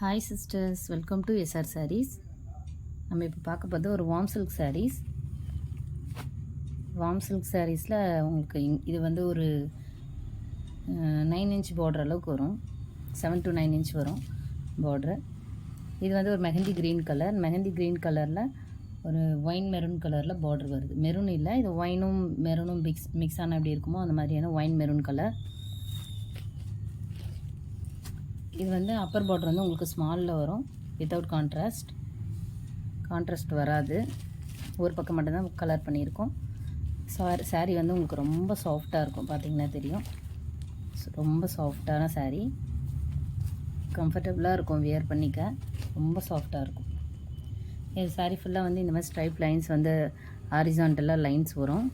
Hi sisters, welcome to SR sarees. நம்ம இப்போ பார்க்க போகிறது ஒரு warm silk sarees. Warm silk சாரீஸில் உங்களுக்கு இது வந்து ஒரு 9 இன்ச் பார்டர் அளவுக்கு வரும். 7 to 9 இன்ச் வரும் பார்ட்ரு. இது வந்து ஒரு mehndi green colour. Mehndi green கலரில் ஒரு ஒயின் மெரூன் கலரில் பார்டர் வருது. மெரூன் இல்லை, இது ஒயினும் மெரூனும் மிக்ஸ் ஆனால் எப்படி இருக்குமோ அந்த மாதிரியான ஒயின் மெரூன் கலர். இது வந்து அப்பர் பார்டர் வந்து உங்களுக்கு ஸ்மாலில் வரும், வித்தவுட் கான்ட்ராஸ்ட் வராது. ஒரு பக்கம் மட்டும்தான் கலர் பண்ணியிருக்கோம். சாரீ வந்து உங்களுக்கு ரொம்ப சாஃப்டாக இருக்கும், பார்த்திங்கன்னா தெரியும். ரொம்ப சாஃப்டான சாரீ, கம்ஃபர்டபுளாக இருக்கும், வியர் பண்ணிக்க ரொம்ப சாஃப்டாக இருக்கும். இது சாரீ ஃபுல்லாக வந்து இந்த மாதிரி ஸ்ட்ரைப் லைன்ஸ் வந்து ஹாரிசான்டலாக லைன்ஸ் வரும்.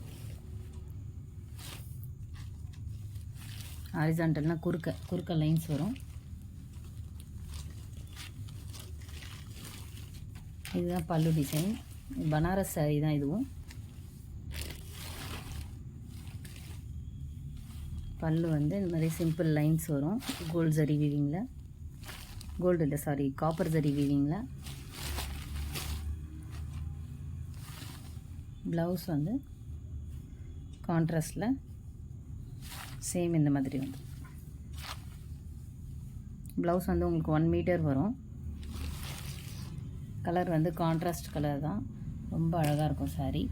ஹாரிசான்டல்னால் குறுக்க லைன்ஸ் வரும். இதுதான் பல்லு டிசைன். பனாரஸ் சாரீ தான் இதுவும். பல்லு வந்து இந்த மாதிரி சிம்பிள் லைன்ஸ் வரும், கோல்டு ஜரி வீவிங்கில். கோல்டு இல்லை, சாரி, காப்பர் ஜரி வீவிங்கில். ப்ளவுஸ் வந்து கான்ட்ராஸ்டில் சேம் இந்த மாதிரி வந்து ப்ளவுஸ் வந்து உங்களுக்கு 1 மீட்டர் வரும். கலர் வந்து கான்ட்ராஸ்ட் கலர் தான், ரொம்ப அழகாக இருக்கும் சாரீ.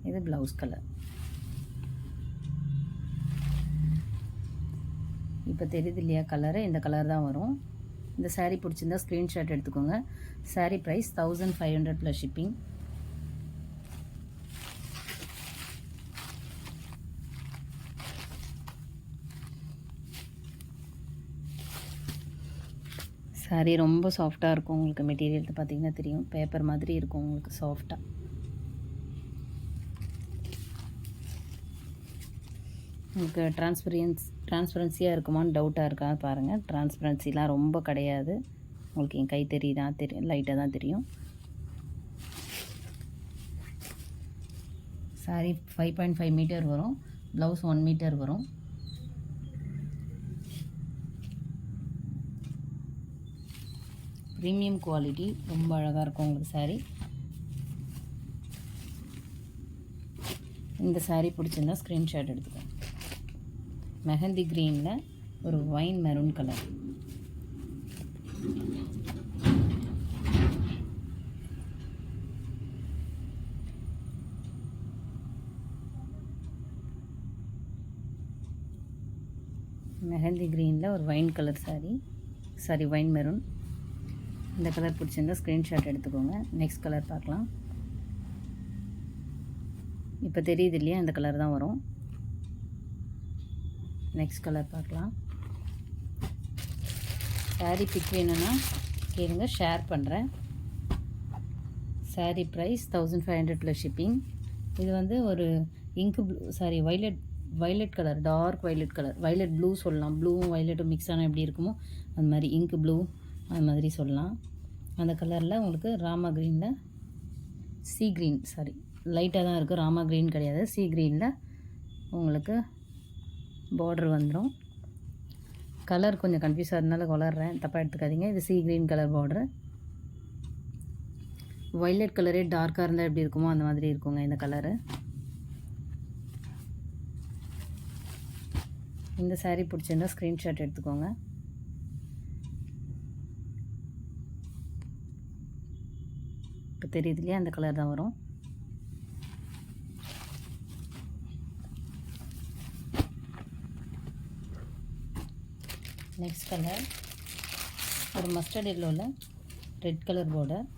இது ப்ளவுஸ் கலர். இப்போ தெரியுது இல்லையா கலரு? இந்த கலர் தான் வரும். இந்த சாரீ பிடிச்சிருந்தா ஸ்க்ரீன்ஷாட் எடுத்துக்கோங்க. Sari price 1500 + shipping. சாரீ ரொம்ப சாஃப்டாக இருக்கும். உங்களுக்கு மெட்டீரியல் பார்த்திங்கன்னா தெரியும், பேப்பர் மாதிரி இருக்கும் உங்களுக்கு சாஃப்டாக. உங்களுக்கு டிரான்ஸ்பரன்சியாக இருக்குமான்னு டவுட்டாக இருக்கா பாருங்கள். டிரான்ஸ்பரன்சிலாம் ரொம்ப கிடையாது. உங்களுக்கு என் கை தெரியும், லைட்டாக தான் தெரியும். சாரீ 5.5 மீட்டர் வரும். ப்ளவுஸ் 1 மீட்டர் வரும். ப்ரீமியம் குவாலிட்டி, ரொம்ப அழகாக இருக்கும் உங்களுக்கு சாரீ. இந்த சாரீ பிடிச்சிருந்தா ஸ்க்ரீன்ஷாட் எடுத்துக்கோங்க. மெஹந்தி க்ரீனில் ஒரு ஒயின் மெரூன் கலர். மெஹந்தி க்ரீனில் ஒரு wine colour sorry wine maroon. இந்த கலர் பிடிச்சிருந்தா ஸ்க்ரீன்ஷாட் எடுத்துக்கோங்க. நெக்ஸ்ட் கலர் பார்க்கலாம். இப்போ தெரியுது இல்லையா, இந்த கலர் தான் வரும். நெக்ஸ்ட் கலர் பார்க்கலாம். சாரீ பிக் வேணும்னா கேளுங்க, ஷேர் பண்ணுறேன். Saree price 1500 + shipping. இது வந்து ஒரு இங்கு blue, sorry violet colour, dark violet colour, violet blue சொல்லலாம். ப்ளூவும் வைலட்டும் மிக்ஸ் ஆனால் எப்படி இருக்குமோ அந்த மாதிரி இங்கு ப்ளூ அது மாதிரி சொல்லலாம். அந்த கலரில் உங்களுக்கு ராமா க்ரீனில் சீ க்ரீன், சாரி லைட்டாக தான் இருக்குது, ராமா க்ரீன் கிடையாது, சீ க்ரீனில் உங்களுக்கு பார்டர் வந்துடும். கலர் கொஞ்சம் கன்ஃபியூஸாக இருந்தாலும் வளர்றேன், தப்பாக எடுத்துக்காதீங்க. இது sea green colour border. Violet கலரே டார்க்காக இருந்தால் எப்படி இருக்குமோ அந்த மாதிரி இருக்குங்க இந்த கலரு. இந்த சாரீ பிடிச்சிருந்தால் ஸ்க்ரீன்ஷாட் எடுத்துக்கோங்க. இப்போ தெரியுது இல்லையா, அந்த கலர் தான் வரும். நெக்ஸ்ட் கலர் ஒரு மஸ்டர்ட் எல்லோவில் ரெட் கலர் பார்டர்.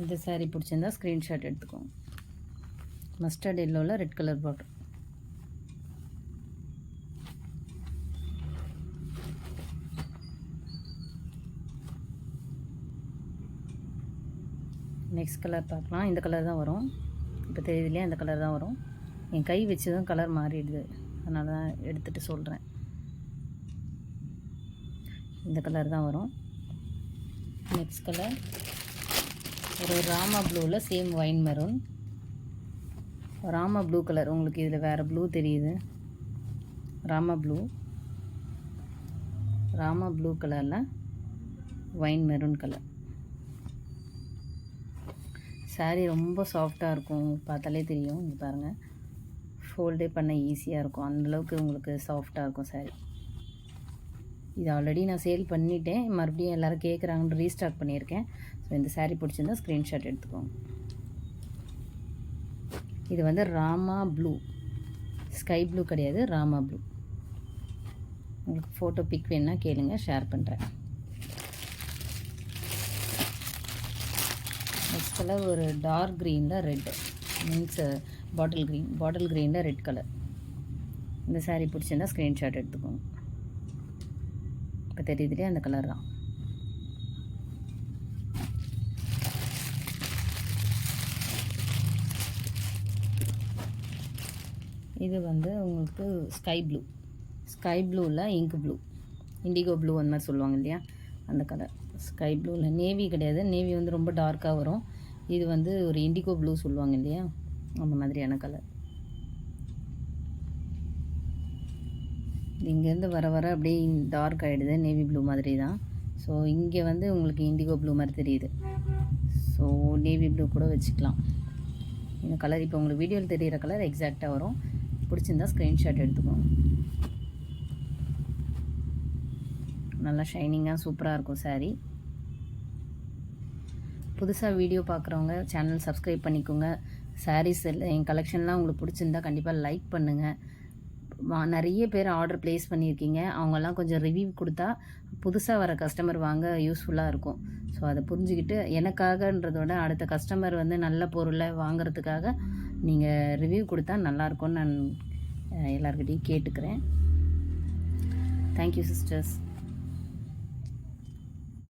இந்த சாரீ பிடிச்சிருந்தா ஸ்க்ரீன்ஷாட் எடுத்துக்கோங்க. மஸ்டர்ட் எல்லோவில் red colour border. Next colour பார்க்கலாம். இந்த கலர் தான் வரும். இப்போ தெரியுது இல்லையா, இந்த கலர் தான் வரும். என் கை வச்சு தான் கலர் மாறிடுது, அதனால தான் எடுத்துகிட்டு சொல்கிறேன். இந்த கலர் தான் வரும். நெக்ஸ்ட் கலர் ஒரு ராமா ப்ளூவில் same wine maroon. Rama blue colour, உங்களுக்கு இதில் வேறு ப்ளூ தெரியுது, ராமா ப்ளூ கலரில் வைன் மெரூன் கலர். சாரீ ரொம்ப சாஃப்டாக இருக்கும், பார்த்தாலே தெரியும். இங்கே பாருங்கள், ஃபோல்டே பண்ண ஈஸியாக இருக்கும், அந்தளவுக்கு உங்களுக்கு சாஃப்டாக இருக்கும் சாரீ. இது ஆல்ரெடி நான் சேல் பண்ணிட்டேன், மறுபடியும் எல்லோரும் கேட்குறாங்கன்னு ரீஸ்டாக் பண்ணியிருக்கேன். ஸோ இந்த சாரீ பிடிச்சிருந்தா ஸ்க்ரீன்ஷாட் எடுத்துக்கோங்க. இது வந்து ராமா ப்ளூ, ஸ்கை ப்ளூ கிடையாது, ராமா ப்ளூ. உங்களுக்கு ஃபோட்டோ பிக் வேணுன்னா கேளுங்க, ஷேர் பண்ணுறேன். நெக்ஸ்ட் கலர் ஒரு டார்க் க்ரீனில் ரெட்டு, மீன்ஸ் பாட்டில் க்ரீனில் ரெட் கலர். இந்த சாரீ பிடிச்சிருந்தா ஸ்க்ரீன்ஷாட் எடுத்துக்கோங்க. இப்போ தெரியுதுலேயே அந்த கலர் தான். இது வந்து உங்களுக்கு ஸ்கை ப்ளூவில் இங்க் ப்ளூ, இண்டிகோ ப்ளூ அந்த மாதிரி சொல்லுவாங்க இல்லையா, அந்த கலர். ஸ்கை ப்ளூவில் நேவி கிடையாது, நேவி வந்து ரொம்ப டார்க்காக வரும். இது வந்து ஒரு இண்டிகோ ப்ளூ சொல்லுவாங்க இல்லையா, அந்த மாதிரியான கலர். இங்கேருந்து வர அப்படியே டார்க் ஆகிடுது, நேவி ப்ளூ மாதிரி தான். ஸோ இங்கே வந்து உங்களுக்கு இண்டிகோ ப்ளூ மாதிரி தெரியுது. ஸோ நேவி ப்ளூ கூட வச்சுக்கலாம். இந்த கலர் இப்போ உங்களுக்கு வீடியோவில் தெரிகிற கலர் எக்ஸாக்டாக வரும். பிடிச்சிருந்தா ஸ்க்ரீன்ஷாட் எடுத்துக்கோங்க. நல்லா ஷைனிங்காக சூப்பராக இருக்கும் சாரீ. புதுசாக வீடியோ பார்க்குறவங்க சேனல் சப்ஸ்கிரைப் பண்ணிக்கோங்க. சாரீஸ் என் கலெக்ஷன்லாம் உங்களுக்கு பிடிச்சிருந்தா கண்டிப்பாக லைக் பண்ணுங்கள். நிறைய பேர் ஆர்டர் ப்ளேஸ் பண்ணியிருக்கீங்க, அவங்கெல்லாம் கொஞ்சம் ரிவ்யூ கொடுத்தா புதுசாக வர கஸ்டமர் வாங்க யூஸ்ஃபுல்லாக இருக்கும். ஸோ அதை புரிஞ்சுக்கிட்டு எனக்காகன்றதோட அடுத்த கஸ்டமர் வந்து நல்ல பொருளை வாங்கிறதுக்காக நீங்கள் ரிவ்யூ கொடுத்தா நல்லாயிருக்கும்னு நான் எல்லாருக்கிட்டையும் கேட்டுக்கிறேன். Thank you sisters.